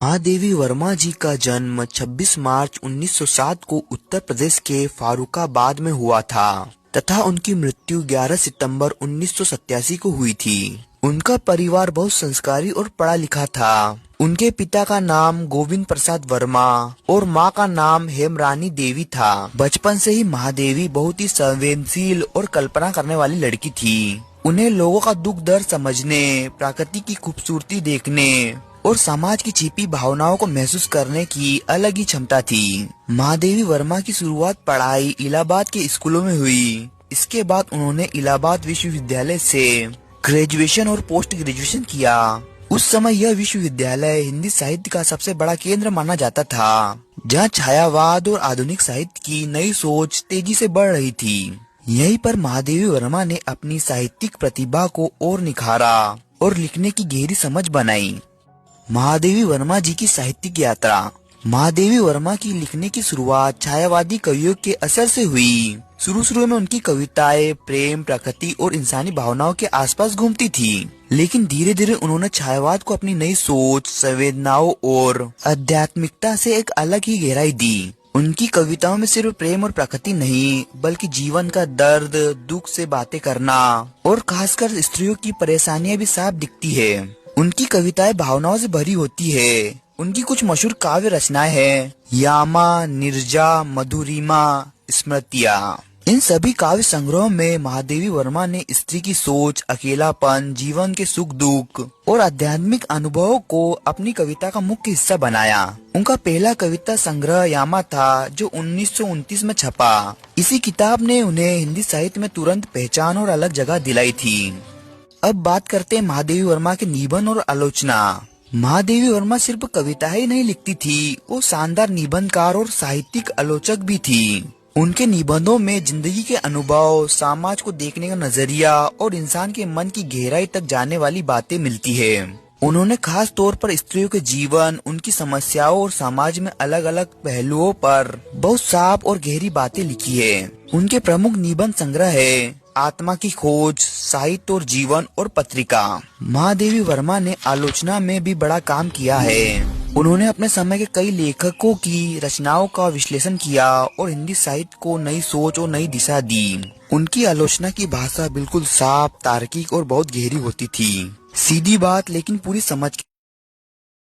महादेवी वर्मा जी का जन्म 26 मार्च 1907 को उत्तर प्रदेश के फारुखाबाद में हुआ था तथा उनकी मृत्यु 11 सितंबर 1987 को हुई थी। उनका परिवार बहुत संस्कारी और पढ़ा लिखा था। उनके पिता का नाम गोविंद प्रसाद वर्मा और मां का नाम हेमरानी देवी था। बचपन से ही महादेवी बहुत ही संवेदनशील और कल्पना करने वाली लड़की थी। उन्हें लोगों का दुख दर्द समझने, प्रकृति की खूबसूरती देखने और समाज की छिपी भावनाओं को महसूस करने की अलग ही क्षमता थी। महादेवी वर्मा की शुरुआत पढ़ाई इलाहाबाद के स्कूलों में हुई। इसके बाद उन्होंने इलाहाबाद विश्वविद्यालय से ग्रेजुएशन और पोस्ट ग्रेजुएशन किया। उस समय यह विश्वविद्यालय हिंदी साहित्य का सबसे बड़ा केंद्र माना जाता था, जहाँ छायावाद और आधुनिक साहित्य की नई सोच तेजी से बढ़ रही थी। यहीं पर महादेवी वर्मा ने अपनी साहित्यिक प्रतिभा को और निखारा और लिखने की गहरी समझ बनाई। महादेवी वर्मा जी की साहित्यिक यात्रा। महादेवी वर्मा की लिखने की शुरुआत छायावादी कवियों के असर से हुई। शुरू में उनकी कविताएं प्रेम, प्रकृति और इंसानी भावनाओं के आसपास घूमती थी, लेकिन धीरे धीरे उन्होंने छायावाद को अपनी नई सोच, संवेदनाओं और आध्यात्मिकता से एक अलग ही गहराई दी। उनकी कविताओं में सिर्फ प्रेम और प्रकृति नहीं, बल्कि जीवन का दर्द, दुख से बातें करना और खासकर स्त्रियों की परेशानियां भी साफ दिखती है। उनकी कविताएं भावनाओं से भरी होती है। उनकी कुछ मशहूर काव्य रचनाएं हैं यामा, निर्जा, मधुरिमा, स्मृतियां। इन सभी काव्य संग्रहों में महादेवी वर्मा ने स्त्री की सोच, अकेलापन, जीवन के सुख दुख और आध्यात्मिक अनुभवों को अपनी कविता का मुख्य हिस्सा बनाया। उनका पहला कविता संग्रह यामा था, जो 1929 में छपा। इसी किताब ने उन्हें हिंदी साहित्य में तुरंत पहचान और अलग जगह दिलाई थी। अब बात करते हैं महादेवी वर्मा के निबंध और आलोचना। महादेवी वर्मा सिर्फ कविता ही नहीं लिखती थी, वो शानदार निबंधकार और साहित्यिक आलोचक भी थी। उनके निबंधों में जिंदगी के अनुभव, समाज को देखने का नजरिया और इंसान के मन की गहराई तक जाने वाली बातें मिलती है। उन्होंने खास तौर पर स्त्रियों के जीवन, उनकी समस्याओं और समाज में अलग अलग पहलुओं पर बहुत साफ और गहरी बातें लिखी है। उनके प्रमुख निबंध संग्रह है आत्मा की खोज, साहित्य और जीवन और पत्रिका। महादेवी वर्मा ने आलोचना में भी बड़ा काम किया है। उन्होंने अपने समय के कई लेखकों की रचनाओं का विश्लेषण किया और हिंदी साहित्य को नई सोच और नई दिशा दी। उनकी आलोचना की भाषा बिल्कुल साफ, तार्किक और बहुत गहरी होती थी। सीधी बात लेकिन पूरी समझ